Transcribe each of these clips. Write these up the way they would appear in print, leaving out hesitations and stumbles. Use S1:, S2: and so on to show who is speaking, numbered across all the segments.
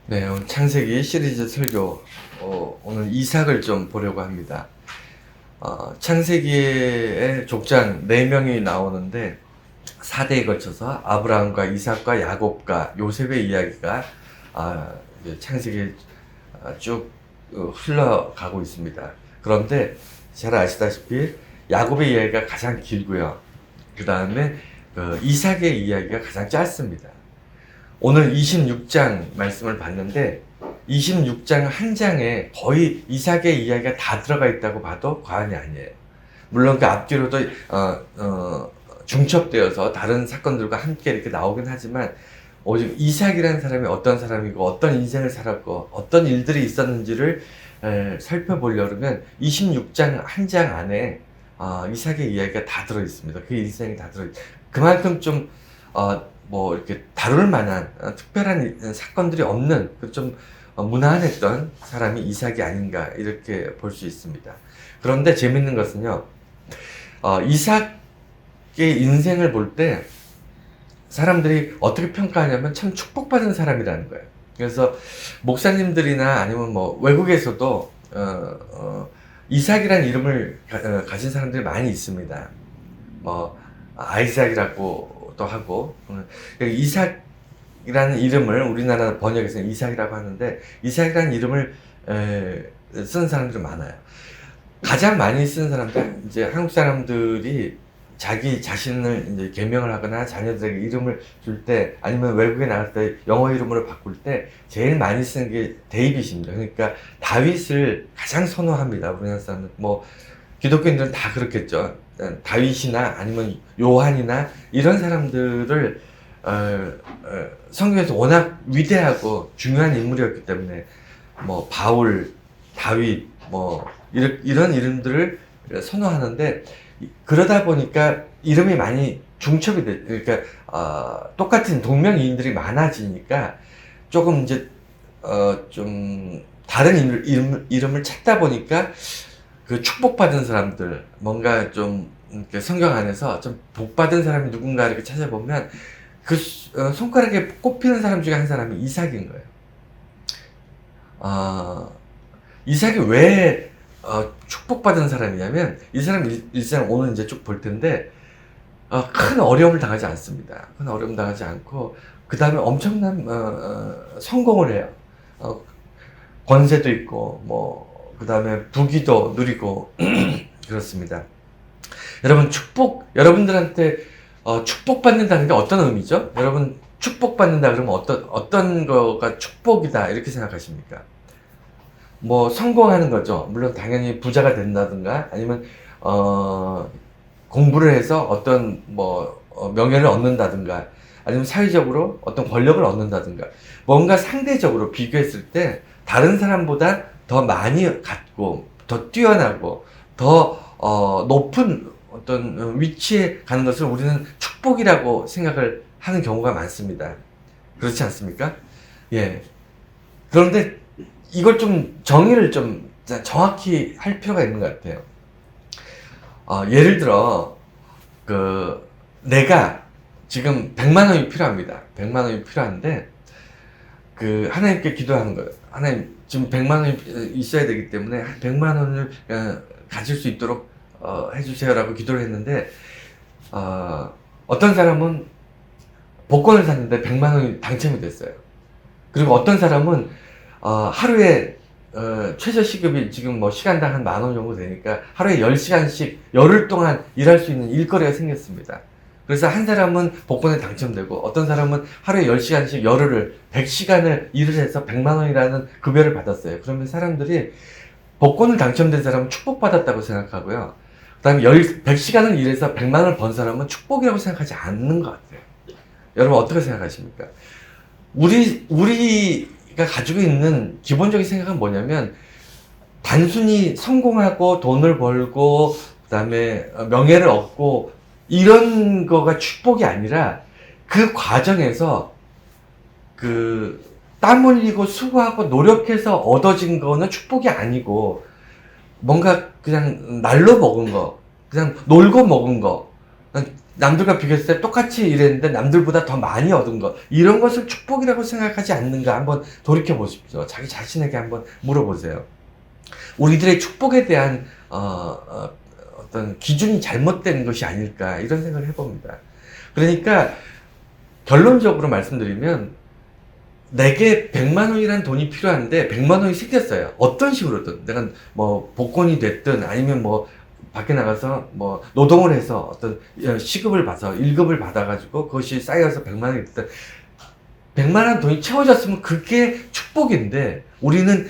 S1: 네, 오늘 창세기 시리즈 설교, 오늘 이삭을 좀 보려고 합니다. 창세기에 족장 4명이 나오는데 4대에 걸쳐서 아브라함과 이삭과 야곱과 요셉의 이야기가 이제 창세기에 쭉 흘러가고 있습니다. 그런데 잘 아시다시피 야곱의 이야기가 가장 길고요. 그 다음에 이삭의 이야기가 가장 짧습니다. 오늘 26장 말씀을 봤는데 26장 한 장에 거의 이삭의 이야기가 다 들어가 있다고 봐도 과언이 아니에요. 물론 그 앞뒤로도 중첩되어서 다른 사건들과 함께 이렇게 나오긴 하지만 오직 이삭이라는 사람이 어떤 사람이고 어떤 인생을 살았고 어떤 일들이 있었는지를 살펴보려면 26장 한 장 안에 이삭의 이야기가 다 들어 있습니다. 그 인생이 다 들어 있습니다. 그만큼 좀 이렇게 다룰 만한 특별한 사건들이 없는 좀 무난했던 사람이 이삭이 아닌가 이렇게 볼 수 있습니다. 그런데 재밌는 것은요, 이삭의 인생을 볼 때 사람들이 어떻게 평가하냐면 참 축복받은 사람이라는 거예요. 그래서 목사님들이나 아니면 외국에서도 이삭이라는 이름을 가진 사람들이 많이 있습니다. 아이삭이라고 또 하고, 이삭이라는 이름을 우리나라 번역에서는 이삭이라고 하는데, 이삭이라는 이름을 쓰는 사람들이 많아요. 가장 많이 쓰는 사람들, 이제 한국 사람들이 자기 자신을 이제 개명을 하거나 자녀들에게 이름을 줄 때, 아니면 외국에 나갈 때 영어 이름으로 바꿀 때 제일 많이 쓰는 게 데이빗입니다. 그러니까 다윗을 가장 선호합니다. 우리나라 사람들, 기독교인들은 다 그렇겠죠. 다윗이나 아니면 요한이나 이런 사람들을 성경에서 워낙 위대하고 중요한 인물이었기 때문에 바울, 다윗 이런 이름들을 선호하는데, 그러다 보니까 이름이 많이 중첩이 돼. 그러니까 똑같은 동명이인들이 많아지니까 조금 이제 좀 다른 이름을 찾다 보니까 그 축복받은 사람들, 뭔가 좀 이렇게 성경 안에서 좀 복받은 사람이 누군가 이렇게 찾아보면 그 손가락에 꼽히는 사람 중에 한 사람이 이삭인 거예요. 이삭이 왜 축복받은 사람이냐면, 이 사람 일생 오늘 이제 쭉 볼 텐데 큰 어려움을 당하지 않습니다. 큰 어려움 당하지 않고, 그 다음에 엄청난 성공을 해요. 권세도 있고 그 다음에 부귀도 누리고 그렇습니다. 여러분, 여러분들한테 축복받는다는 게 어떤 의미죠? 여러분, 축복받는다 그러면 어떤 거가 축복이다 이렇게 생각하십니까? 성공하는 거죠. 물론 당연히 부자가 된다든가, 아니면 공부를 해서 어떤 명예를 얻는다든가, 아니면 사회적으로 어떤 권력을 얻는다든가, 뭔가 상대적으로 비교했을 때 다른 사람보다 더 많이 갖고 더 뛰어나고 더 높은 어떤 위치에 가는 것을 우리는 축복이라고 생각을 하는 경우가 많습니다. 그렇지 않습니까? 예. 그런데 이걸 좀 정의를 좀 정확히 할 필요가 있는 것 같아요. 예를 들어 내가 지금 100만 원이 필요합니다. 100만 원이 필요한데 하나님께 기도하는 거예요. 하나님, 지금 100만 원이 있어야 되기 때문에 100만 원을 가질 수 있도록 해주세요라고 기도를 했는데, 어떤 사람은 복권을 샀는데 100만 원이 당첨이 됐어요. 그리고 어떤 사람은 하루에 최저 시급이 지금 시간당 한 10,000원 정도 되니까 하루에 10시간씩 열흘 동안 일할 수 있는 일거리가 생겼습니다. 그래서 한 사람은 복권에 당첨되고, 어떤 사람은 하루에 10시간씩 열흘을 100시간을 일을 해서 100만 원이라는 급여를 받았어요. 그러면 사람들이 복권을 당첨된 사람은 축복받았다고 생각하고요, 그 다음에 100시간을 일해서 100만 원을 번 사람은 축복이라고 생각하지 않는 것 같아요. 여러분, 어떻게 생각하십니까? 우리가 가지고 있는 기본적인 생각은 뭐냐면, 단순히 성공하고 돈을 벌고 그 다음에 명예를 얻고 이런 거가 축복이 아니라, 그 과정에서 땀 흘리고 수고하고 노력해서 얻어진 거는 축복이 아니고, 뭔가 그냥 날로 먹은 거, 그냥 놀고 먹은 거, 남들과 비교했을 때 똑같이 일했는데 남들보다 더 많이 얻은 것, 이런 것을 축복이라고 생각하지 않는가 한번 돌이켜 보십시오. 자기 자신에게 한번 물어보세요. 우리들의 축복에 대한 어떤 기준이 잘못된 것이 아닐까, 이런 생각을 해봅니다. 그러니까 결론적으로 말씀드리면, 내게 100만 원이라는 돈이 필요한데 100만 원이 생겼어요. 어떤 식으로든 내가 뭐 복권이 됐든 아니면 뭐 밖에 나가서 뭐 노동을 해서 어떤 시급을 받아서 1급을 받아가지고 그것이 쌓여서 100만 원이 됐든, 100만 원 돈이 채워졌으면 그게 축복인데, 우리는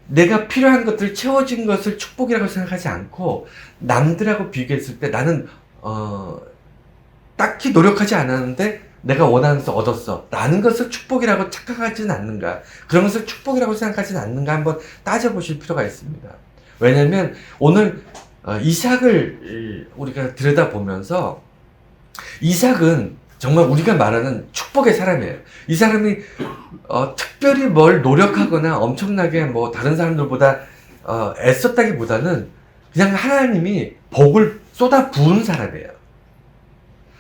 S1: 내가 필요한 것들 채워진 것을 축복이라고 생각하지 않고 남들하고 비교했을 때 나는 딱히 노력하지 않았는데 내가 원하는 것을 얻었어 라는 것을 축복이라고 착각하지는 않는가, 그런 것을 축복이라고 생각하지는 않는가 한번 따져보실 필요가 있습니다. 왜냐면 오늘 이삭을 우리가 들여다보면서, 이삭은 정말 우리가 말하는 축복의 사람이에요. 이 사람이 특별히 뭘 노력하거나 엄청나게 뭐 다른 사람들보다 애썼다기보다는 그냥 하나님이 복을 쏟아 부은 사람이에요.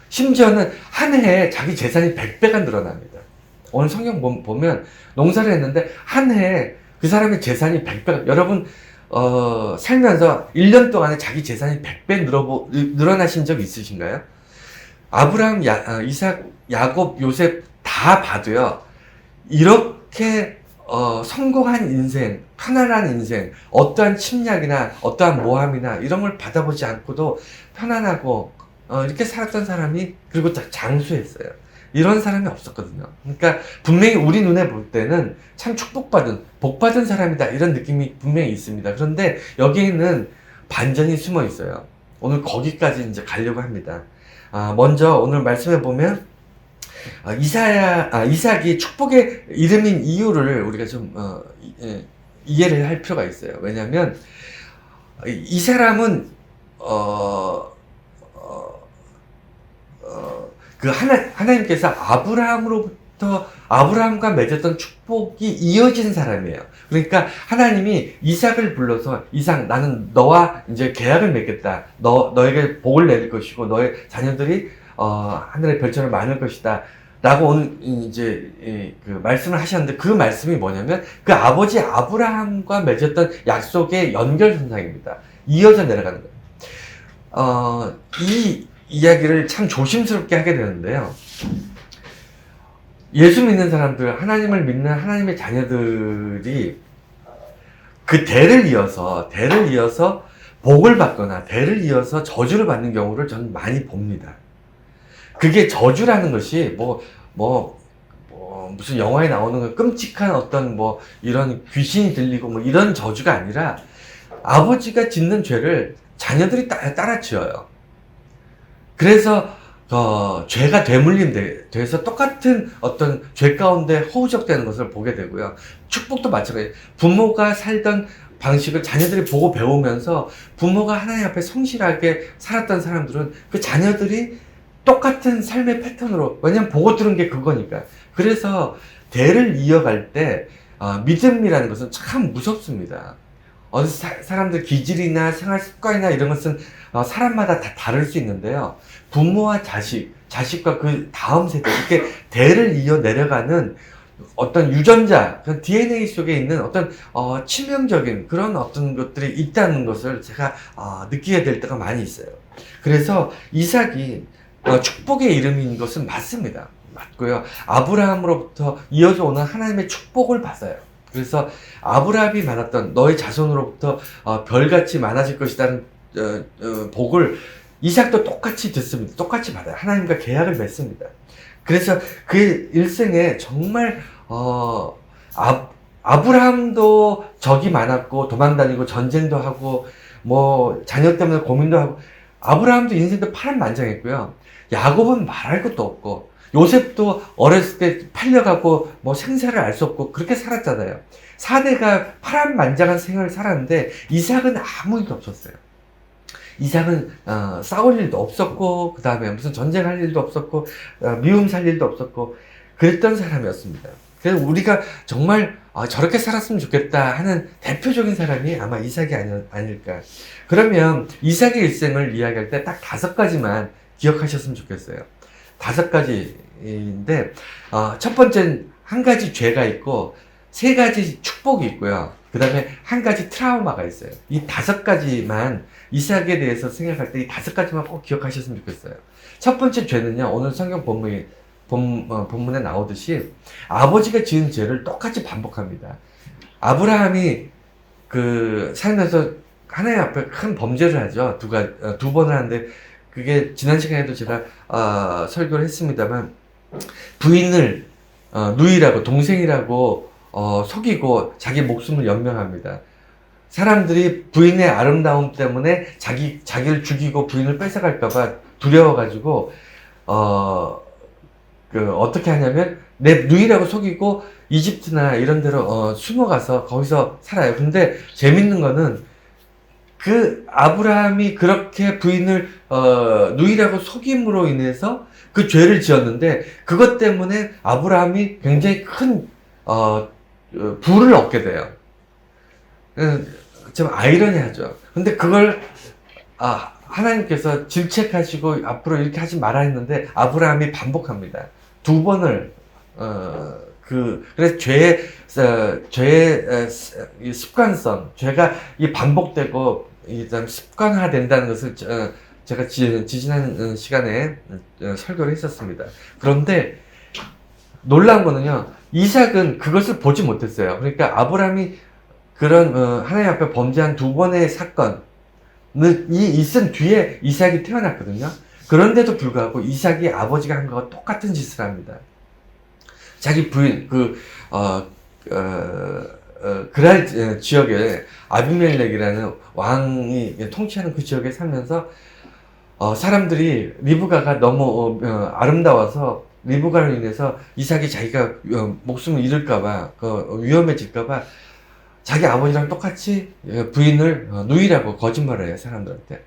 S1: 심지어는 한 해에 자기 재산이 100배가 늘어납니다. 오늘 성경 보면 농사를 했는데 한 해에 그 사람의 재산이 100배가, 여러분 살면서 1년 동안에 자기 재산이 100배 늘어나신 적 있으신가요? 아브라함, 이삭, 야곱, 요셉 다 봐도요, 이렇게 성공한 인생, 편안한 인생, 어떠한 침략이나 어떠한 모함이나 이런 걸 받아보지 않고도 편안하고 이렇게 살았던 사람이, 그리고 장수했어요. 이런 사람이 없었거든요. 그러니까 분명히 우리 눈에 볼 때는 참 축복받은, 복받은 사람이다, 이런 느낌이 분명히 있습니다. 그런데 여기에는 반전이 숨어 있어요. 오늘 거기까지 이제 가려고 합니다. 먼저 오늘 말씀해 보면 이삭이 축복의 이름인 이유를 우리가 좀 이해를 할 필요가 있어요. 왜냐하면 이 사람은 하나님께서 아브라함과 맺었던 축복이 이어진 사람이에요. 그러니까 하나님이 이삭을 불러서, 이삭, 나는 너와 이제 계약을 맺겠다. 너에게 복을 내릴 것이고 너의 자녀들이 하늘의 별처럼 많을 것이다. 라고 오늘 이제 그 말씀을 하셨는데, 그 말씀이 뭐냐면 그 아버지 아브라함과 맺었던 약속의 연결선상입니다. 이어져 내려가는 거예요. 이 이야기를 참 조심스럽게 하게 되는데요. 예수 믿는 사람들, 하나님을 믿는 하나님의 자녀들이 그 대를 이어서 복을 받거나 대를 이어서 저주를 받는 경우를 저는 많이 봅니다. 그게 저주라는 것이 무슨 영화에 나오는 끔찍한 어떤 이런 귀신이 들리고 이런 저주가 아니라, 아버지가 짓는 죄를 자녀들이 따라 지어요. 그래서 죄가 되물림돼서 똑같은 어떤 죄 가운데 허우적대는 것을 보게 되고요. 축복도 마찬가지예요. 부모가 살던 방식을 자녀들이 보고 배우면서, 부모가 하나님 앞에 성실하게 살았던 사람들은 그 자녀들이 똑같은 삶의 패턴으로, 왜냐면 보고 들은 게 그거니까. 그래서 대를 이어갈 때 믿음이라는 것은 참 무섭습니다. 사람들 기질이나 생활 습관이나 이런 것은 사람마다 다 다를 수 있는데요. 부모와 자식과 그 다음 세대, 이렇게 대를 이어 내려가는 어떤 유전자, 그 DNA 속에 있는 어떤 치명적인 그런 어떤 것들이 있다는 것을 제가 느끼게 될 때가 많이 있어요. 그래서 이삭이 축복의 이름인 것은 맞습니다. 맞고요. 아브라함으로부터 이어져 오는 하나님의 축복을 받아요. 그래서 아브라함이 받았던 너의 자손으로부터 별같이 많아질 것이라는 복을 이삭도 똑같이 듣습니다. 똑같이 받아요. 하나님과 계약을 맺습니다. 그래서 그 일생에 정말 아브라함도 적이 많았고 도망다니고 전쟁도 하고 자녀 때문에 고민도 하고, 아브라함도 인생도 파란만장했고요. 야곱은 말할 것도 없고, 요셉도 어렸을 때 팔려가고 생사를 알 수 없고 그렇게 살았잖아요. 4대가 파란만장한 생활을 살았는데, 이삭은 아무 일도 없었어요. 이삭은 싸울 일도 없었고, 그 다음에 무슨 전쟁할 일도 없었고, 미움 살 일도 없었고, 그랬던 사람이었습니다. 그래서 우리가 정말 저렇게 살았으면 좋겠다 하는 대표적인 사람이 아마 이삭이 아닐까. 그러면 이삭의 일생을 이야기할 때 딱 5가지만 기억하셨으면 좋겠어요. 5가지인데, 첫 번째는 한 가지 죄가 있고, 3가지 축복이 있고요. 그 다음에 한 가지 트라우마가 있어요. 이 5가지만, 이삭에 대해서 생각할 때 이 5가지만 꼭 기억하셨으면 좋겠어요. 첫 번째 죄는요, 오늘 성경 본문에 나오듯이 아버지가 지은 죄를 똑같이 반복합니다. 아브라함이 살면서 하나님 앞에 큰 범죄를 하죠. 2번을 하는데, 그게 지난 시간에도 제가 설교를 했습니다만, 부인을 누이라고, 동생이라고 속이고 자기 목숨을 연명합니다. 사람들이 부인의 아름다움 때문에 자기를 죽이고 부인을 뺏어갈까봐 두려워가지고 어떻게 하냐면 내 누이라고 속이고 이집트나 이런 데로 숨어가서 거기서 살아요. 근데 재밌는 거는 그 아브라함이 그렇게 부인을 누이라고 속임으로 인해서 그 죄를 지었는데, 그것 때문에 아브라함이 굉장히 큰 부를 얻게 돼요. 좀 아이러니하죠. 근데 그걸 하나님께서 질책하시고 앞으로 이렇게 하지 말아 했는데 아브라함이 반복합니다. 2번을 그래서 죄의 습관성, 죄가 반복되고 습관화된다는 것을 제가 지난 시간에 설교를 했었습니다. 그런데 놀라운 거는요, 이삭은 그것을 보지 못했어요. 그러니까 아브라함이 그런 하나님 앞에 범죄한 2번의 사건이 있은 뒤에 이삭이 태어났거든요. 그런데도 불구하고 이삭이 아버지가 한 거와 똑같은 짓을 합니다. 자기 부인 그랄 지역에 아비멜렉이라는 왕이 통치하는 그 지역에 살면서 사람들이 리브가가 너무 아름다워서 리브가로 인해서 이삭이 자기가 목숨을 잃을까봐 위험해질까봐 자기 아버지랑 똑같이 부인을 누이라고 거짓말을 해요, 사람들한테.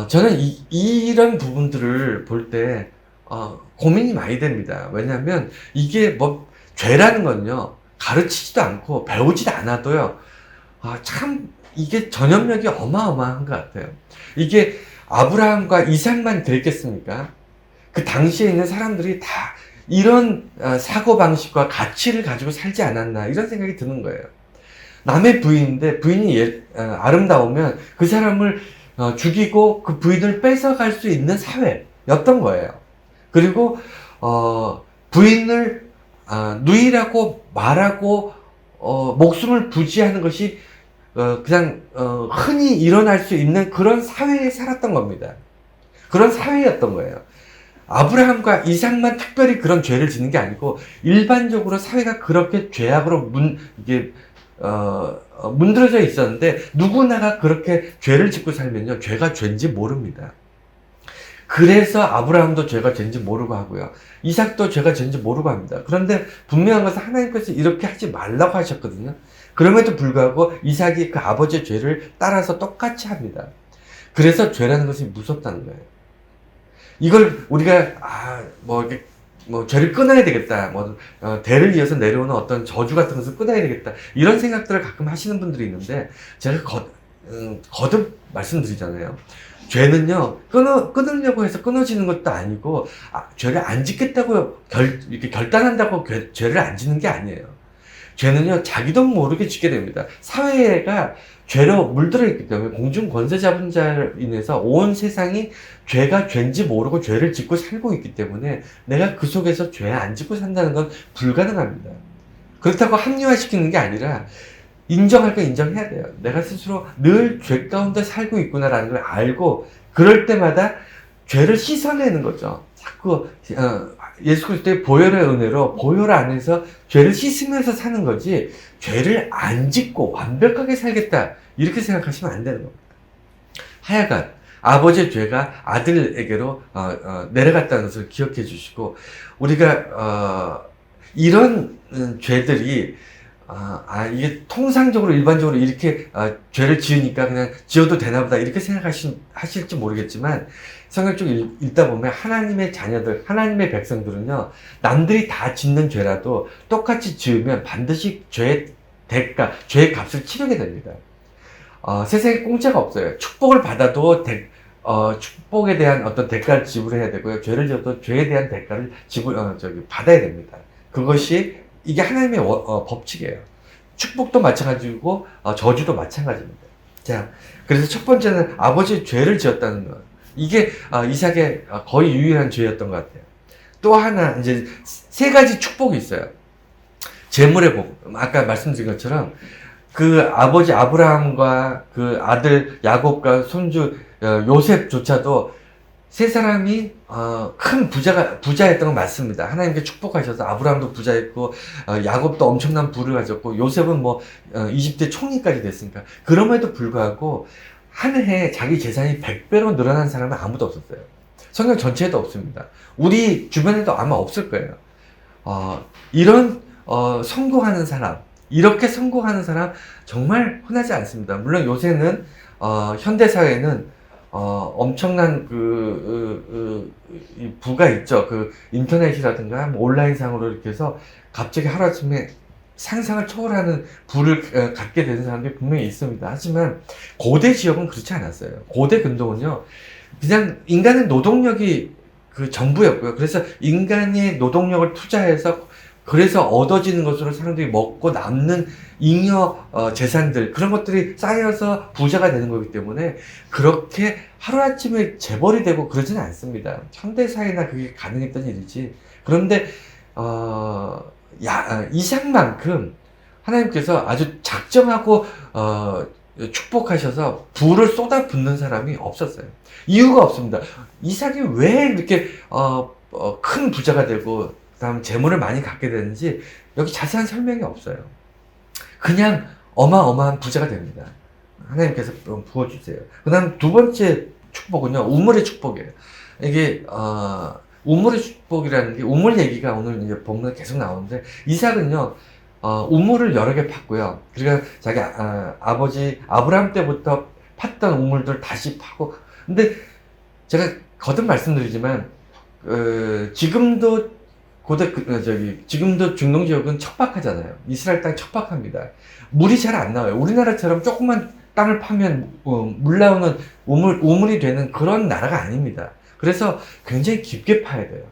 S1: 저는 이런 부분들을 볼 때 고민이 많이 됩니다. 왜냐하면 이게 죄라는 건요, 가르치지도 않고 배우지도 않아도요, 참 이게 전염력이 어마어마한 것 같아요. 이게 아브라함과 이삭만 그랬겠습니까? 그 당시에 있는 사람들이 다 이런 사고방식과 가치를 가지고 살지 않았나, 이런 생각이 드는 거예요. 남의 부인인데 부인이 아름다우면 그 사람을 죽이고 그 부인을 뺏어갈 수 있는 사회였던 거예요. 그리고 부인을 누이라고 말하고 목숨을 부지하는 것이 그냥 흔히 일어날 수 있는 그런 사회에 살았던 겁니다. 그런 사회였던 거예요. 아브라함과 이삭만 특별히 그런 죄를 짓는 게 아니고 일반적으로 사회가 그렇게 죄악으로 문드러져 있었는데, 누구나가 그렇게 죄를 짓고 살면요, 죄가 죄인지 모릅니다. 그래서 아브라함도 죄가 죄인지 모르고 하고요, 이삭도 죄가 죄인지 모르고 합니다. 그런데 분명한 것은 하나님께서 이렇게 하지 말라고 하셨거든요. 그럼에도 불구하고 이삭이 그 아버지의 죄를 따라서 똑같이 합니다. 그래서 죄라는 것이 무섭다는 거예요. 이걸 우리가 죄를 끊어야 되겠다, 대를 이어서 내려오는 어떤 저주 같은 것을 끊어야 되겠다, 이런 생각들을 가끔 하시는 분들이 있는데, 제가 거듭 말씀드리잖아요. 죄는요, 끊으려고 해서 끊어지는 것도 아니고, 죄를 안 짓겠다고 이렇게 결단한다고 죄를 안 짓는 게 아니에요. 죄는요, 자기도 모르게 짓게 됩니다. 사회가 죄로 물들어 있기 때문에, 공중 권세 잡은 자로 인해서 온 세상이 죄가 죄인지 모르고 죄를 짓고 살고 있기 때문에 내가 그 속에서 죄 안 짓고 산다는 건 불가능합니다. 그렇다고 합리화시키는 게 아니라 인정할 건 인정해야 돼요. 내가 스스로 늘 죄 가운데 살고 있구나라는 걸 알고, 그럴 때마다 죄를 씻어내는 거죠. 자꾸 예수 그리스도의 보혈의 은혜로 보혈 안에서 죄를 씻으면서 사는 거지, 죄를 안 짓고 완벽하게 살겠다, 이렇게 생각하시면 안 되는 겁니다. 하여간 아버지의 죄가 아들에게로 내려갔다는 것을 기억해 주시고, 우리가 이런 죄들이 이게 통상적으로 일반적으로 이렇게 죄를 지으니까 그냥 지어도 되나 보다, 이렇게 생각하실지 모르겠지만, 성경 쪽 읽다 보면 하나님의 자녀들, 하나님의 백성들은요, 남들이 다 짓는 죄라도 똑같이 지으면 반드시 죄의 대가, 죄의 값을 치르게 됩니다. 세상에 공짜가 없어요. 축복을 받아도 축복에 대한 어떤 대가를 지불해야 되고요. 죄를 지어도 죄에 대한 대가를 받아야 됩니다. 그것이, 이게 하나님의 법칙이에요. 축복도 마찬가지고, 저주도 마찬가지입니다. 자, 그래서 첫 번째는 아버지 죄를 지었다는 것. 이게, 이삭의 거의 유일한 죄였던 것 같아요. 또 하나, 이제, 세 가지 축복이 있어요. 재물의 복. 아까 말씀드린 것처럼, 그 아버지 아브라함과 그 아들 야곱과 손주 요셉조차도 세 사람이 큰 부자였던 건 맞습니다. 하나님께 축복하셔서 아브라함도 부자였고 야곱도 엄청난 부를 가졌고 요셉은 뭐 이집트의 총리까지 됐으니까. 그럼에도 불구하고 한 해에 자기 재산이 100배로 늘어난 사람은 아무도 없었어요. 성경 전체에도 없습니다. 우리 주변에도 아마 없을 거예요. 이런 성공하는 사람, 이렇게 성공하는 사람 정말 흔하지 않습니다. 물론 요새는 현대사회는 엄청난 이 부가 있죠. 그 인터넷이라든가 뭐 온라인상으로 이렇게 해서 갑자기 하루아침에 상상을 초월하는 부를 갖게 되는 사람들이 분명히 있습니다. 하지만 고대 지역은 그렇지 않았어요. 고대 근동은요, 그냥 인간의 노동력이 그 전부였고요. 그래서 인간의 노동력을 투자해서 그래서 얻어지는 것으로 사람들이 먹고 남는 잉여 재산들, 그런 것들이 쌓여서 부자가 되는 거기 때문에 그렇게 하루아침에 재벌이 되고 그러지는 않습니다. 현대사회나 그게 가능했던 일이지. 그런데 이삭만큼 하나님께서 아주 작정하고 축복하셔서 부를 쏟아붓는 사람이 없었어요. 이유가 없습니다. 이삭이 왜 이렇게 큰 부자가 되고 그다음 재물을 많이 갖게 되는지 여기 자세한 설명이 없어요. 그냥 어마어마한 부자가 됩니다. 하나님께서 부어주세요. 그 다음 두 번째 축복은요, 우물의 축복이에요. 이게 우물의 축복이라는 게, 우물 얘기가 오늘 이제 본문에 계속 나오는데, 이삭은요 우물을 여러 개 팠고요. 그러니까 자기 아버지 아브라함 때부터 팠던 우물들 다시 파고. 근데 제가 거듭 말씀드리지만 지금도 지금도 중동 지역은 척박하잖아요. 이스라엘 땅이 척박합니다. 물이 잘 안 나와요. 우리나라처럼 조그만 땅을 파면 물 나오는 우물이 되는 그런 나라가 아닙니다. 그래서 굉장히 깊게 파야 돼요.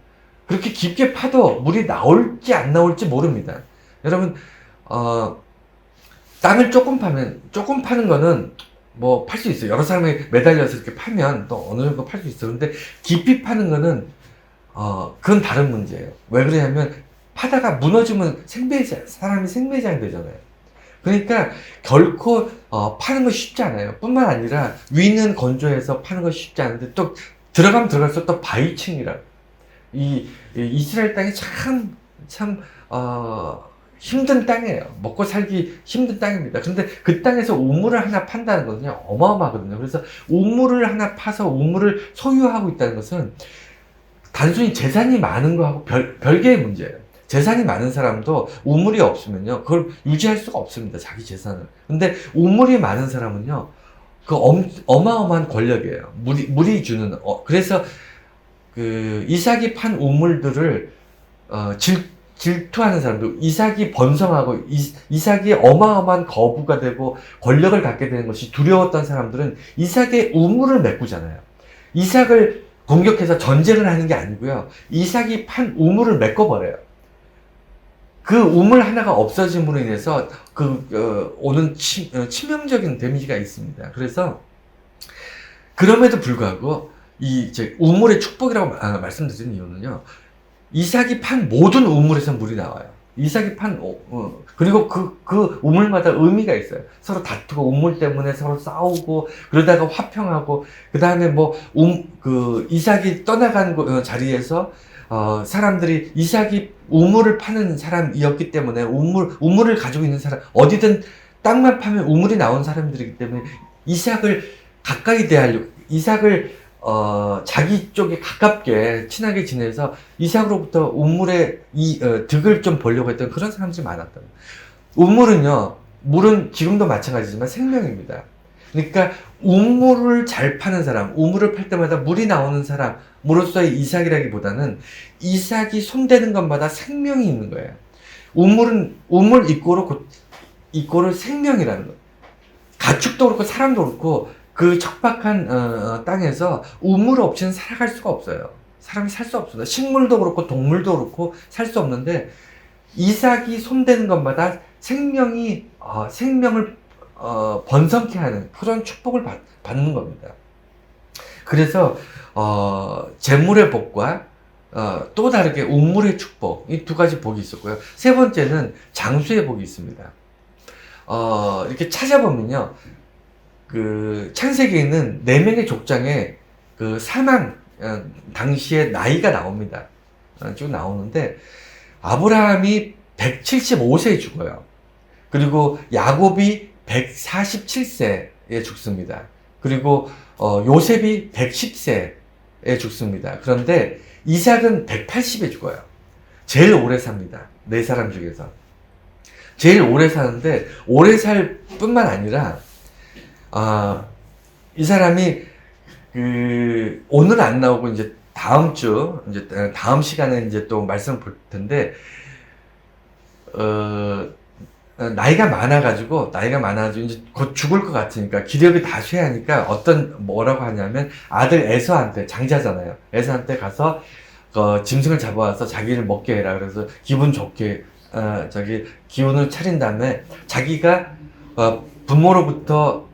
S1: 그렇게 깊게 파도 물이 나올지 안 나올지 모릅니다. 여러분, 땅을 조금 파는 거는 뭐 팔 수 있어요. 여러 사람이 매달려서 이렇게 파면 또 어느 정도 팔 수 있어요. 근데 깊이 파는 거는 그건 다른 문제예요. 왜 그러냐면 파다가 무너지면 사람이 생매장이 되잖아요. 그러니까 결코 파는 거 쉽지 않아요. 뿐만 아니라 위는 건조해서 파는 거 쉽지 않은데 또 들어가면 들어갈수록 또 바위층이라. 이스라엘 땅이 참 힘든 땅이에요. 먹고 살기 힘든 땅입니다. 근데 그 땅에서 우물을 하나 판다는 거는요, 어마어마하거든요. 그래서 우물을 하나 파서 우물을 소유하고 있다는 것은 단순히 재산이 많은 거하고 별개의 문제예요. 재산이 많은 사람도 우물이 없으면요, 그걸 유지할 수가 없습니다. 자기 재산을. 근데 우물이 많은 사람은요, 그 어마어마한 권력이에요. 물이 주는. 그래서 그 이삭이 판 우물들을 질투하는 사람들, 이삭이 번성하고 이삭이 어마어마한 거부가 되고 권력을 갖게 되는 것이 두려웠던 사람들은 이삭의 우물을 메꾸잖아요. 이삭을 공격해서 전쟁을 하는 게 아니고요, 이삭이 판 우물을 메꿔버려요. 그 우물 하나가 없어짐으로 인해서 오는 치명적인 데미지가 있습니다. 그래서 그럼에도 불구하고 우물의 축복이라고 말씀드린 이유는요, 이삭이 판 모든 우물에서 물이 나와요. 이삭이 판 그리고 그 우물마다 의미가 있어요. 서로 다투고 우물 때문에 서로 싸우고 그러다가 화평하고, 그 다음에 이삭이 떠나간 자리에서 사람들이 이삭이 우물을 파는 사람이었기 때문에 우물을 가지고 있는 사람, 어디든 땅만 파면 우물이 나온 사람들이기 때문에 이삭을 가까이 대하려고, 이삭을 자기 쪽에 가깝게 친하게 지내서 이삭으로부터 우물의 득을 좀 보려고 했던 그런 사람들이 많았다. 물은 지금도 마찬가지지만 생명입니다. 그러니까 우물을 잘 파는 사람, 우물을 팔 때마다 물이 나오는 사람으로서의 이삭이라기보다는 이삭이 손대는 것마다 생명이 있는 거예요. 우물 이꼬르 생명이라는 거예요. 가축도 그렇고 사람도 그렇고 그 척박한 땅에서 우물 없이는 살아갈 수가 없어요. 사람이 살 수 없어요. 식물도 그렇고 동물도 그렇고 살 수 없는데 이삭이 손대는 것마다 생명을 번성케 하는 그런 축복을 받는 겁니다. 그래서 재물의 복과 또 다르게 우물의 축복, 이 두 가지 복이 있었고요. 세 번째는 장수의 복이 있습니다. 이렇게 찾아보면요, 그 창세기에는 4명의 족장에 그 사망 당시의 나이가 나옵니다. 쭉 나오는데 아브라함이 175세에 죽어요. 그리고 야곱이 147세에 죽습니다. 그리고 요셉이 110세에 죽습니다. 그런데 이삭은 180에 죽어요. 제일 오래 삽니다. 4사람 중에서. 제일 오래 사는데 오래 살 뿐만 아니라 이 사람이 오늘 안 나오고 이제 다음 주 이제 다음 시간에 이제 또 말씀을 볼 텐데 나이가 많아가지고 이제 곧 죽을 것 같으니까 기력이 다 쇠하니까 뭐라고 하냐면 아들 에서한테, 장자잖아요. 에서한테 가서 짐승을 잡아와서 자기를 먹게 해라. 그래서 기분 좋게 기운을 차린 다음에 자기가 부모로부터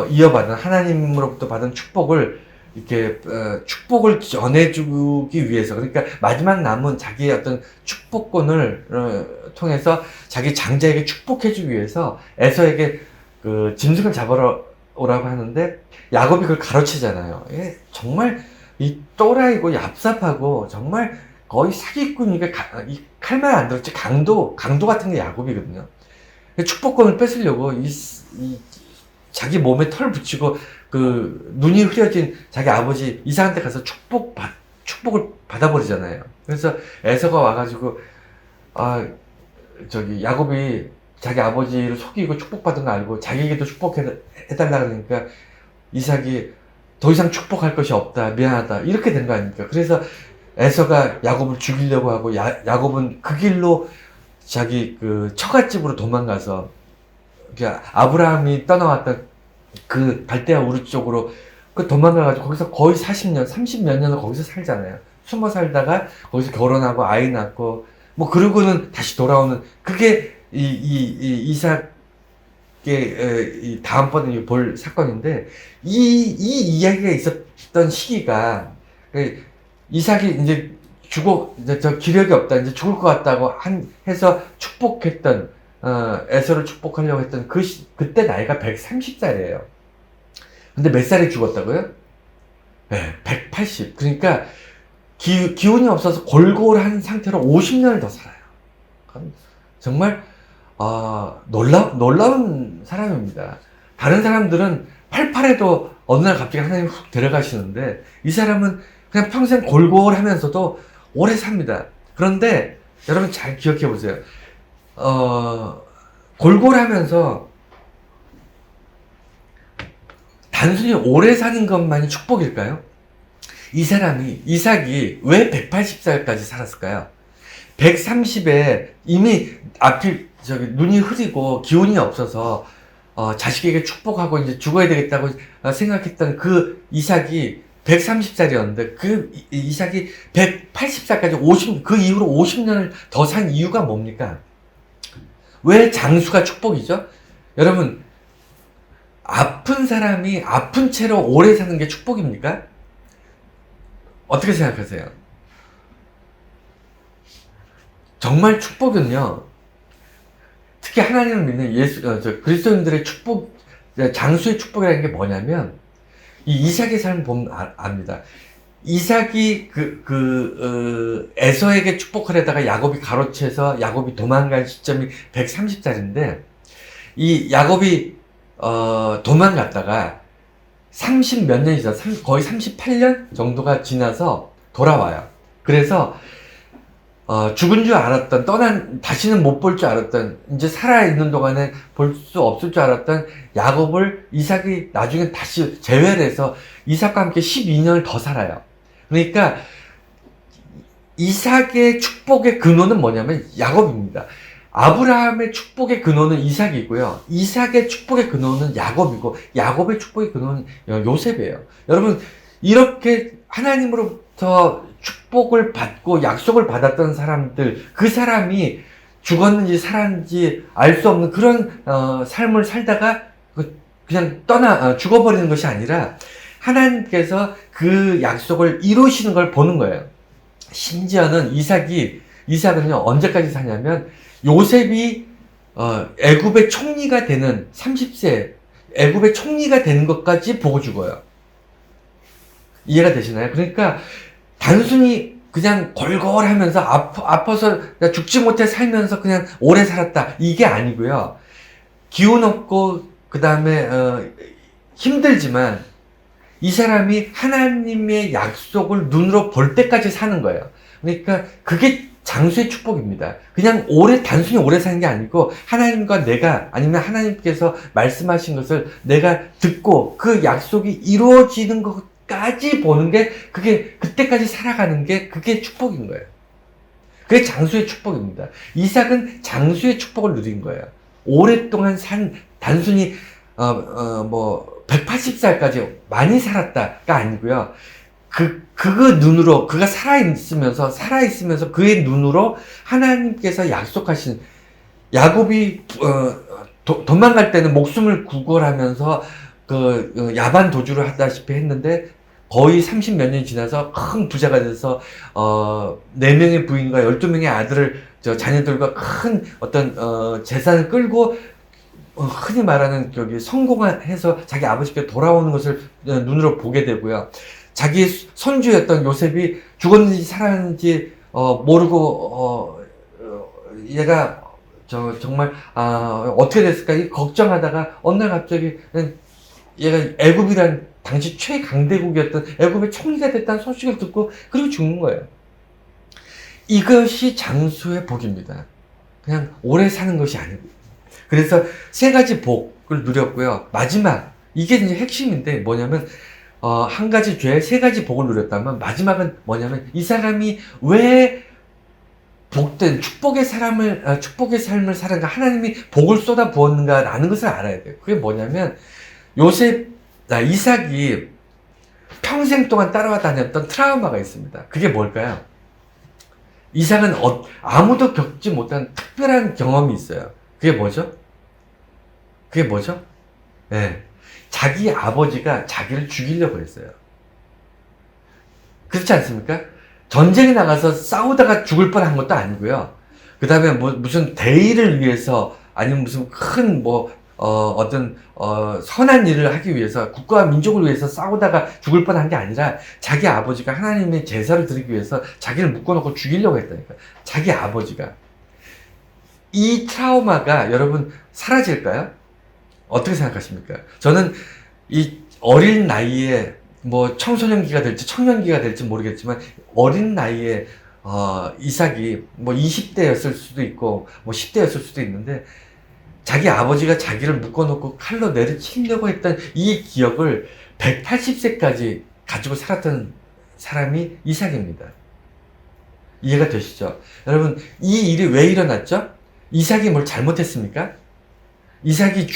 S1: 이어받은, 하나님으로부터 받은 축복을 이렇게 축복을 전해주기 위해서, 그러니까 마지막 남은 자기의 어떤 축복권을 통해서 자기 장자에게 축복해주기 위해서 에서에게 그 짐승을 잡으러 오라고 하는데 야곱이 그걸 가로치잖아요. 정말 이 또라이고 얍삽하고 정말 거의 사기꾼이니까 이 칼만 안 들었지 강도 같은 게 야곱이거든요. 축복권을 뺏으려고 자기 몸에 털 붙이고 그 눈이 흐려진 자기 아버지 이삭한테 가서 축복을 받아버리잖아요. 그래서 에서가 와가지고 야곱이 자기 아버지를 속이고 축복받은 거 알고 자기에게도 축복해달라 그러니까 이삭이 더 이상 축복할 것이 없다, 미안하다, 이렇게 된 거 아닙니까? 그래서 에서가 야곱을 죽이려고 하고 야곱은 그 길로 자기 그 처갓집으로 도망가서 아브라함이 떠나왔던 그 갈대아 우르 쪽으로 도망가가지고 거기서 거의 40년, 30몇 년을 거기서 살잖아요. 숨어 살다가 거기서 결혼하고 아이 낳고 뭐 그러고는 다시 돌아오는, 그게 이삭의 다음번에 볼 사건인데 이 이야기가 있었던 시기가 이삭이 이제 기력이 없다, 이제 죽을 것 같다고 해서 축복했던 에서를 축복하려고 했던 그때 나이가 130살이에요. 근데 몇 살에 죽었다고요? 네, 180. 그러니까 기운이 없어서 골골한 상태로 50년을 더 살아요. 정말 놀라운 사람입니다. 다른 사람들은 팔팔해도 어느 날 갑자기 하나님이 훅 데려가시는데 이 사람은 그냥 평생 골골하면서도 오래 삽니다. 그런데 여러분 잘 기억해 보세요. 골골하면서 단순히 오래 사는 것만이 축복일까요? 이삭이 왜 180살까지 살았을까요? 130에 이미 앞이 눈이 흐리고 기운이 없어서 자식에게 축복하고 이제 죽어야 되겠다고 생각했던 그 이삭이 130살이었는데 그 이삭이 180살까지 그 이후로 50년을 더 산 이유가 뭡니까? 왜 장수가 축복이죠? 여러분, 아픈 사람이 아픈 채로 오래 사는 게 축복입니까? 어떻게 생각하세요? 정말 축복은요, 특히 하나님을 믿는 그리스도인들의 축복, 장수의 축복이라는 게 뭐냐면, 이 이삭의 삶을 보면 압니다. 이삭이 에서에게 축복하려다가 야곱이 가로채서 야곱이 도망간 시점이 130살인데, 이 야곱이 도망갔다가 30 몇 년이 지나서 거의 38년 정도가 지나서 돌아와요. 그래서 죽은 줄 알았던, 다시는 못 볼 줄 알았던, 이제 살아있는 동안에 볼 수 없을 줄 알았던 야곱을 이삭이 나중에 다시 재회를 해서 이삭과 함께 12년을 더 살아요. 그러니까 이삭의 축복의 근원은 뭐냐면 야곱입니다. 아브라함의 축복의 근원은 이삭이고요. 이삭의 축복의 근원은 야곱이고, 야곱의 축복의 근원은 요셉이에요. 여러분, 이렇게 하나님으로부터 축복을 받고 약속을 받았던 사람들, 그 사람이 죽었는지 살았는지 알 수 없는 그런 삶을 살다가 그냥 죽어버리는 것이 아니라 하나님께서 그 약속을 이루시는 걸 보는 거예요. 심지어는 이삭은요, 언제까지 사냐면 요셉이 애굽의 총리가 되는 30세 애굽의 총리가 되는 것까지 보고 죽어요. 이해가 되시나요? 그러니까 단순히 그냥 골골하면서 아파서 죽지 못해 살면서 그냥 오래 살았다, 이게 아니고요. 기운 없고 그 다음에 힘들지만 이 사람이 하나님의 약속을 눈으로 볼 때까지 사는 거예요. 그러니까 그게 장수의 축복입니다. 그냥 단순히 오래 사는 게 아니고 하나님과 내가, 아니면 하나님께서 말씀하신 것을 내가 듣고 그 약속이 이루어지는 것까지 보는 게, 그때까지 살아가는 게 그게 축복인 거예요. 그게 장수의 축복입니다. 이삭은 장수의 축복을 누린 거예요. 오랫동안 단순히 180살까지 많이 살았다가 아니고요. 그 눈으로, 그가 살아있으면서 그의 눈으로 하나님께서 약속하신, 야곱이 도망갈 때는 목숨을 구걸하면서 야반 도주를 하다시피 했는데, 거의 30몇 년이 지나서 큰 부자가 돼서 4명의 부인과 12명의 아들을, 자녀들과 큰 어떤 재산을 끌고 흔히 말하는 성공해서 자기 아버지께 돌아오는 것을 눈으로 보게 되고요. 자기 손주였던 요셉이 죽었는지 살았는지 모르고 얘가 정말 어떻게 됐을까 걱정하다가 어느 날 갑자기 얘가 애굽이란 당시 최강대국이었던 애굽의 총리가 됐다는 소식을 듣고 그리고 죽는 거예요. 이것이 장수의 복입니다. 그냥 오래 사는 것이 아니고. 그래서 3가지 복을 누렸고요. 마지막, 이게 이제 핵심인데 뭐냐면 한 가지 죄에 3가지 복을 누렸다면, 마지막은 뭐냐면 이 사람이 왜 복된 축복의 삶을 살았는가, 하나님이 복을 쏟아 부었는가라는 것을 알아야 돼요. 그게 뭐냐면 이삭이 평생 동안 따라와 다녔던 트라우마가 있습니다. 그게 뭘까요? 이삭은 아무도 겪지 못한 특별한 경험이 있어요. 그게 뭐죠? 네. 자기 아버지가 자기를 죽이려고 했어요. 그렇지 않습니까? 전쟁에 나가서 싸우다가 죽을 뻔한 것도 아니고요. 그 다음에 무슨 대의를 위해서, 아니면 무슨 큰 선한 일을 하기 위해서, 국가와 민족을 위해서 싸우다가 죽을 뻔한 게 아니라 자기 아버지가 하나님의 제사를 드리기 위해서 자기를 묶어놓고 죽이려고 했다니까요. 자기 아버지가. 이 트라우마가 여러분 사라질까요? 어떻게 생각하십니까? 저는 이 어린 나이에 청소년기가 될지 청년기가 될지 모르겠지만, 어린 나이에 이삭이 20대였을 수도 있고 10대였을 수도 있는데, 자기 아버지가 자기를 묶어놓고 칼로 내리치려고 했던 이 기억을 180세까지 가지고 살았던 사람이 이삭입니다. 이해가 되시죠? 여러분, 이 일이 왜 일어났죠? 이삭이 뭘 잘못했습니까? 이삭이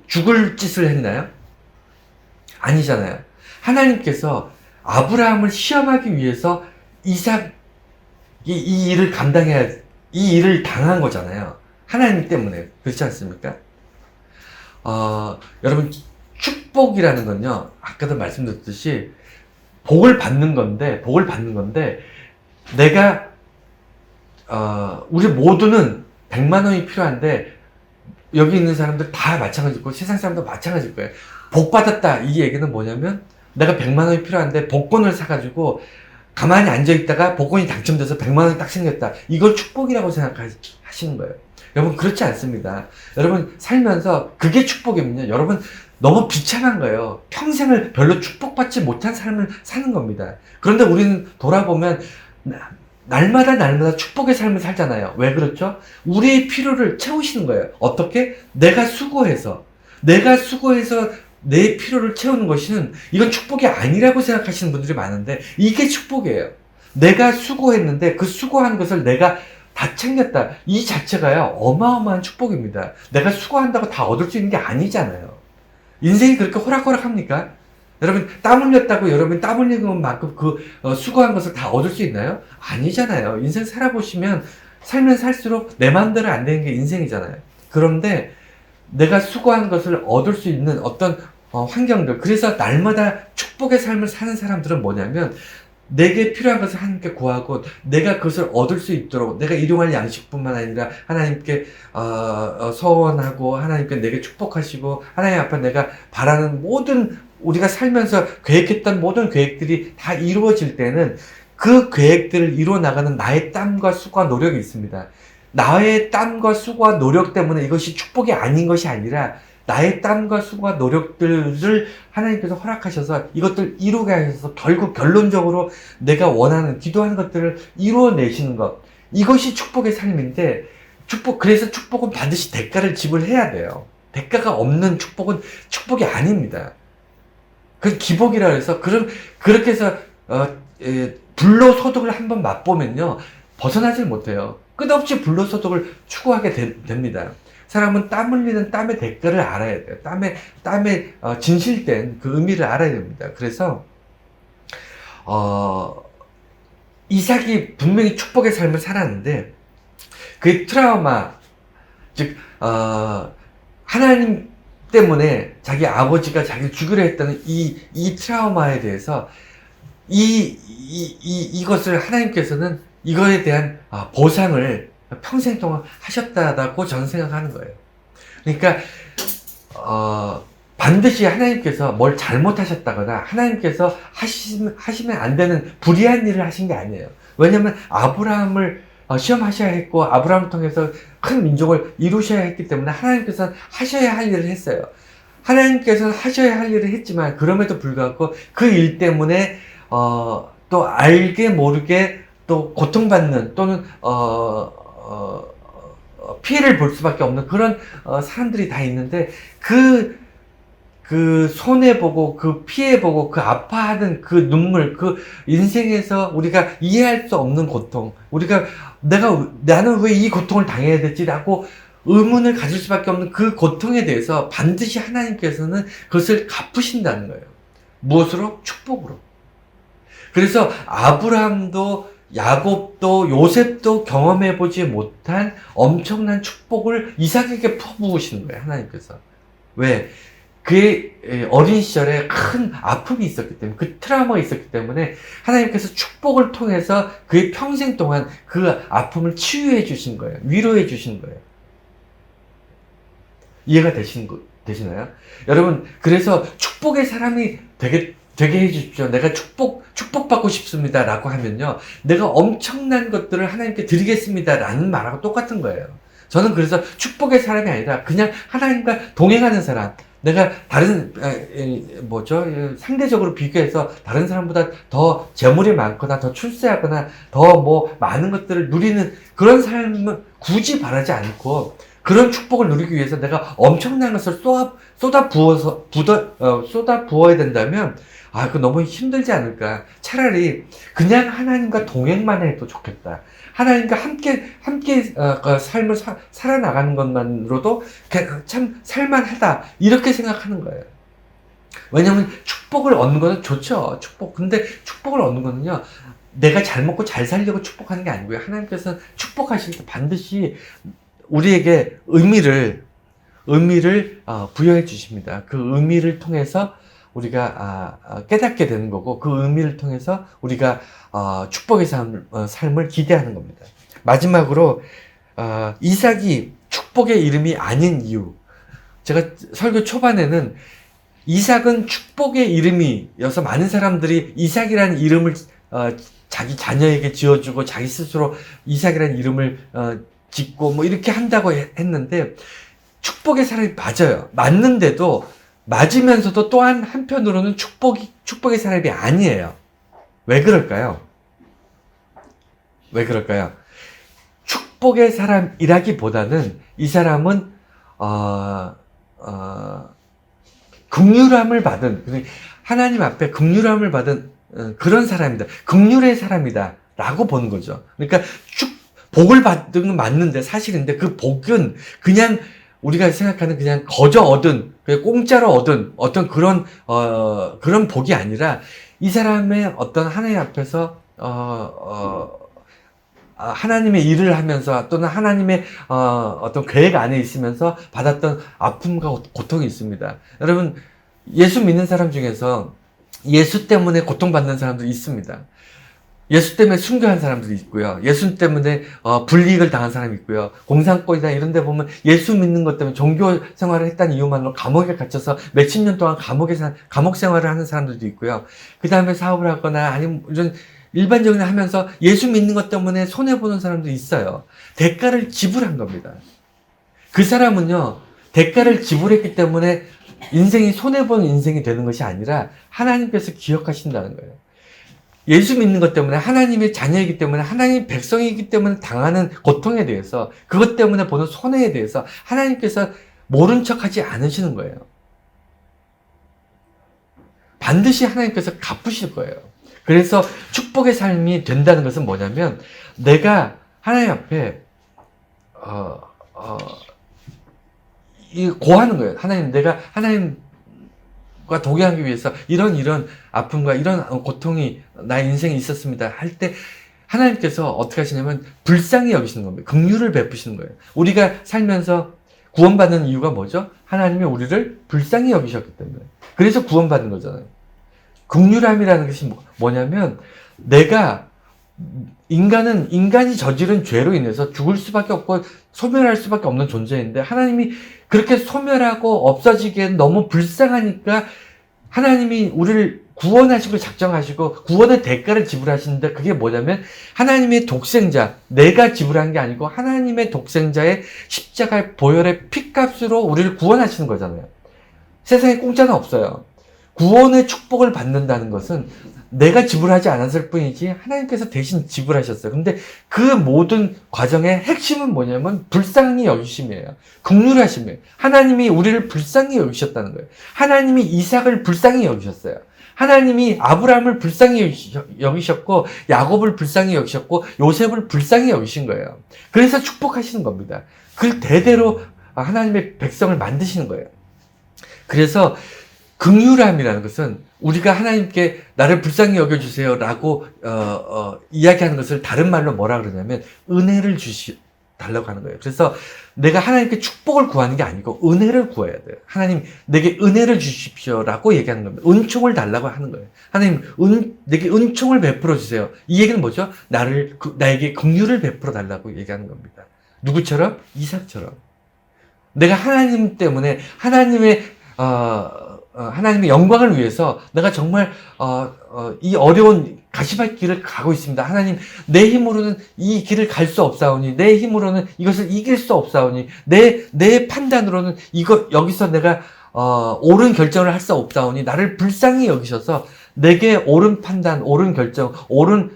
S1: 죽을 짓을 했나요? 아니잖아요. 하나님께서 아브라함을 시험하기 위해서 이삭이 이 일을 당한 거잖아요. 하나님 때문에. 그렇지 않습니까? 여러분, 축복이라는 건요, 아까도 말씀드렸듯이 복을 받는 건데, 내가 우리 모두는 100만 원이 필요한데, 여기 있는 사람들 다 마찬가지고 세상 사람도 마찬가지일 거예요. 복 받았다, 이 얘기는 뭐냐면, 내가 100만 원이 필요한데 복권을 사가지고 가만히 앉아있다가 복권이 당첨돼서 100만 원이 딱 생겼다, 이걸 축복이라고 생각하시는 거예요. 여러분, 그렇지 않습니다. 여러분, 살면서 그게 축복이면요, 여러분 너무 비참한 거예요. 평생을 별로 축복받지 못한 삶을 사는 겁니다. 그런데 우리는 돌아보면 날마다 축복의 삶을 살잖아요. 왜 그렇죠? 우리의 필요를 채우시는 거예요. 어떻게? 내가 수고해서 내 필요를 채우는 것은, 이건 축복이 아니라고 생각하시는 분들이 많은데, 이게 축복이에요. 내가 수고했는데 그 수고한 것을 내가 다 챙겼다. 이 자체가요, 어마어마한 축복입니다. 내가 수고한다고 다 얻을 수 있는 게 아니잖아요. 인생이 그렇게 호락호락합니까? 여러분, 땀 흘렸다고 여러분 땀 흘린 만큼 수고한 것을 다 얻을 수 있나요? 아니잖아요. 인생 살아보시면 살면 살수록 내 마음대로 안 되는 게 인생이잖아요. 그런데 내가 수고한 것을 얻을 수 있는 어떤 환경들, 그래서 날마다 축복의 삶을 사는 사람들은 뭐냐면, 내게 필요한 것을 하나님께 구하고 내가 그것을 얻을 수 있도록 내가 일용할 양식뿐만 아니라 하나님께 서원하고 하나님께 내게 축복하시고 하나님 앞에 내가 바라는 모든, 우리가 살면서 계획했던 모든 계획들이 다 이루어질 때는 그 계획들을 이루어 나가는 나의 땀과 수고와 노력이 있습니다. 나의 땀과 수고와 노력 때문에 이것이 축복이 아닌 것이 아니라 나의 땀과 수고와 노력들을 하나님께서 허락하셔서 이것들 이루게 하셔서 결국 결론적으로 내가 원하는, 기도하는 것들을 이루어내시는 것, 이것이 축복의 삶인데, 그래서 축복은 반드시 대가를 지불해야 돼요. 대가가 없는 축복은 축복이 아닙니다. 그 기복이라 해서 그렇게 해서 불로소득을 한번 맛보면요, 벗어나질 못해요. 끝없이 불로소득을 추구하게 됩니다. 사람은 땀 흘리는 땀의 대가를 알아야 돼요. 땀의 진실된 그 의미를 알아야 됩니다. 그래서 이삭이 분명히 축복의 삶을 살았는데 그 트라우마, 즉 하나님 때문에 자기 아버지가 자기를 죽이려 했다는 이 트라우마에 대해서 이것을 하나님께서는 이거에 대한 보상을 평생 동안 하셨다고 저는 생각하는 거예요. 그러니까 반드시 하나님께서 뭘 잘못하셨다거나 하나님께서 하시면 안 되는 불의한 일을 하신 게 아니에요. 왜냐하면 아브라함을 시험하셔야 했고 아브라함을 통해서 큰 민족을 이루셔야 했기 때문에 하나님께서는 하셔야 할 일을 했어요. 하나님께서는 하셔야 할 일을 했지만 그럼에도 불구하고 그 일 때문에 또 알게 모르게 또 고통받는 또는 피해를 볼 수밖에 없는 그런 사람들이 다 있는데 그 손해보고 그 피해보고 그 아파하는 그 눈물, 그 인생에서 우리가 이해할 수 없는 고통, 나는 왜 이 고통을 당해야 되지라고 의문을 가질 수밖에 없는 그 고통에 대해서 반드시 하나님께서는 그것을 갚으신다는 거예요. 무엇으로? 축복으로. 그래서 아브라함도 야곱도 요셉도 경험해보지 못한 엄청난 축복을 이삭에게 퍼부으시는 거예요, 하나님께서. 왜? 그의 어린 시절에 큰 아픔이 있었기 때문에, 그 트라우마가 있었기 때문에 하나님께서 축복을 통해서 그의 평생 동안 그 아픔을 치유해 주신 거예요. 위로해 주신 거예요. 이해가 되시나요? 여러분, 그래서 축복의 사람이 되게 해주십시오. 내가 축복받고 싶습니다. 라고 하면요, 내가 엄청난 것들을 하나님께 드리겠습니다. 라는 말하고 똑같은 거예요. 저는 그래서 축복의 사람이 아니라 그냥 하나님과 동행하는 사람, 내가 다른, 상대적으로 비교해서 다른 사람보다 더 재물이 많거나 더 출세하거나 더 많은 것들을 누리는 그런 삶을 굳이 바라지 않고 그런 축복을 누리기 위해서 내가 엄청난 것을 쏟아 부어야 된다면, 그거 너무 힘들지 않을까. 차라리 그냥 하나님과 동행만 해도 좋겠다. 하나님과 함께 삶을 살아나가는 것만으로도 참 살만하다. 이렇게 생각하는 거예요. 왜냐면 축복을 얻는 거는 좋죠. 근데 축복을 얻는 거는요, 내가 잘 먹고 잘 살려고 축복하는 게 아니고요. 하나님께서는 축복하실 때 반드시 우리에게 의미를 부여해 주십니다. 그 의미를 통해서 우리가 깨닫게 되는 거고, 그 의미를 통해서 우리가 축복의 삶을 기대하는 겁니다. 마지막으로 이삭이 축복의 이름이 아닌 이유, 제가 설교 초반에는 이삭은 축복의 이름이어서 많은 사람들이 이삭이라는 이름을 자기 자녀에게 지어주고 자기 스스로 이삭이라는 이름을 짓고 이렇게 한다고 했는데, 축복의 사람이 맞는데도 맞으면서도 또한 한편으로는 축복의 사람이 아니에요. 왜 그럴까요? 축복의 사람이라기보다는 이 사람은 긍휼함을 받은, 하나님 앞에 긍휼함을 받은 그런 사람이다. 긍휼의 사람이다 라고 보는 거죠. 그러니까 복을 받는 건 맞는데, 사실인데, 그 복은 그냥 우리가 생각하는 그냥 거저 얻은, 그냥 공짜로 얻은 어떤 그런 복이 아니라 이 사람의 어떤 하나님 앞에서, 하나님의 일을 하면서 또는 하나님의 어떤 계획 안에 있으면서 받았던 아픔과 고통이 있습니다. 여러분, 예수 믿는 사람 중에서 예수 때문에 고통받는 사람도 있습니다. 예수 때문에 순교한 사람들이 있고요. 예수 때문에 불이익을 당한 사람이 있고요. 공산권이나 이런 데 보면 예수 믿는 것 때문에 종교 생활을 했다는 이유만으로 감옥에 갇혀서 몇십 년 동안 감옥 생활을 하는 사람들도 있고요. 그 다음에 사업을 하거나 아니면 이런 일반적인 하면서 예수 믿는 것 때문에 손해보는 사람도 있어요. 대가를 지불한 겁니다. 그 사람은요, 대가를 지불했기 때문에 인생이 손해보는 인생이 되는 것이 아니라 하나님께서 기억하신다는 거예요. 예수 믿는 것 때문에 하나님의 자녀이기 때문에 하나님 백성이기 때문에 당하는 고통에 대해서 그것 때문에 보는 손해에 대해서 하나님께서 모른 척하지 않으시는 거예요. 반드시 하나님께서 갚으실 거예요. 그래서 축복의 삶이 된다는 것은 뭐냐면 내가 하나님 앞에 고하는 거예요. 하나님, 내가 하나님과 동행하기 위해서 이런 아픔과 이런 고통이 나의 인생에 있었습니다 할 때 하나님께서 어떻게 하시냐면 불쌍히 여기시는 겁니다. 긍휼을 베푸시는 거예요. 우리가 살면서 구원받는 이유가 뭐죠? 하나님이 우리를 불쌍히 여기셨기 때문에. 그래서 구원받는 거잖아요. 긍휼함이라는 것이 뭐냐면 내가 인간이 저지른 죄로 인해서 죽을 수밖에 없고 소멸할 수밖에 없는 존재인데 하나님이 그렇게 소멸하고 없어지기엔 너무 불쌍하니까 하나님이 우리를 구원하시고 작정하시고 구원의 대가를 지불하시는데 그게 뭐냐면 하나님의 독생자, 내가 지불한 게 아니고 하나님의 독생자의 십자가의 보혈의 피값으로 우리를 구원하시는 거잖아요. 세상에 공짜는 없어요. 구원의 축복을 받는다는 것은 내가 지불하지 않았을 뿐이지 하나님께서 대신 지불하셨어요. 근데 그 모든 과정의 핵심은 뭐냐면 불쌍히 여기심이에요. 긍휼하심이에요. 하나님이 우리를 불쌍히 여기셨다는 거예요. 하나님이 이삭을 불쌍히 여기셨어요. 하나님이 아브라함을 불쌍히 여기셨고 야곱을 불쌍히 여기셨고 요셉을 불쌍히 여기신 거예요. 그래서 축복하시는 겁니다. 그 대대로 하나님의 백성을 만드시는 거예요. 그래서 긍휼함이라는 것은 우리가 하나님께 나를 불쌍히 여겨주세요 라고 이야기하는 것을 다른 말로 뭐라 그러냐면 은혜를 달라고 하는 거예요. 그래서 내가 하나님께 축복을 구하는 게 아니고 은혜를 구해야 돼요. 하나님 내게 은혜를 주십시오 라고 얘기하는 겁니다. 은총을 달라고 하는 거예요. 하나님 내게 은총을 베풀어 주세요. 이 얘기는 뭐죠? 나에게 긍휼을 베풀어 달라고 얘기하는 겁니다. 누구처럼? 이삭처럼. 내가 하나님 때문에 하나님의 영광을 위해서 내가 정말 이 어려운 가시밭길을 가고 있습니다. 하나님, 내 힘으로는 이 길을 갈 수 없사오니, 내 힘으로는 이것을 이길 수 없사오니, 내 판단으로는 여기서 내가 옳은 결정을 할 수 없사오니 나를 불쌍히 여기셔서 내게 옳은 판단, 옳은 결정, 옳은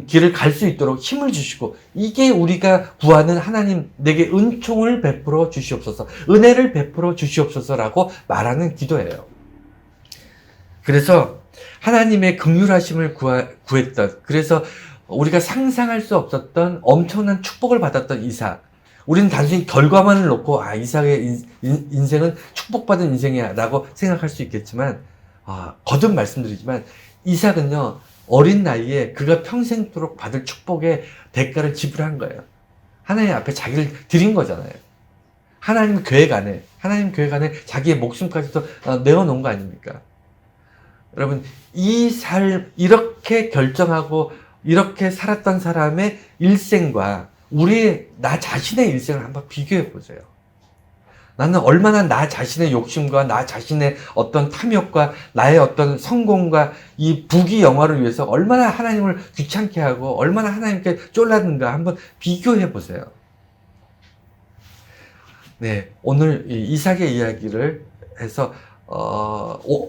S1: 길을 갈 수 있도록 힘을 주시고, 이게 우리가 구하는 하나님, 내게 은총을 베풀어 주시옵소서, 은혜를 베풀어 주시옵소서라고 말하는 기도예요. 그래서 하나님의 긍휼하심을 구했던, 그래서 우리가 상상할 수 없었던 엄청난 축복을 받았던 이삭. 우리는 단순히 결과만을 놓고 이삭의 인생은 축복받은 인생이야 라고 생각할 수 있겠지만, 거듭 말씀드리지만 이삭은요, 어린 나이에 그가 평생토록 받을 축복의 대가를 지불한 거예요. 하나님 앞에 자기를 드린 거잖아요. 하나님 계획 안에 자기의 목숨까지도 내어놓은 거 아닙니까? 여러분, 이렇게 결정하고 이렇게 살았던 사람의 일생과 나 자신의 일생을 한번 비교해 보세요. 나는 얼마나 나 자신의 욕심과 나 자신의 어떤 탐욕과 나의 어떤 성공과 이 부귀 영화를 위해서 얼마나 하나님을 귀찮게 하고 얼마나 하나님께 쫄랐는가 한번 비교해 보세요. 네, 오늘 이삭의 이야기를 해서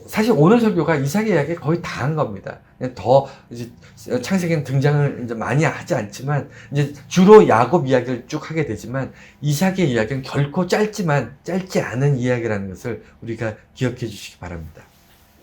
S1: 사실 오늘 설교가 이삭의 이야기가 거의 다 한 겁니다. 더 이제 창세기는 등장을 이제 많이 하지 않지만 이제 주로 야곱 이야기를 쭉 하게 되지만 이삭의 이야기는 결코 짧지 않은 이야기라는 것을 우리가 기억해 주시기 바랍니다.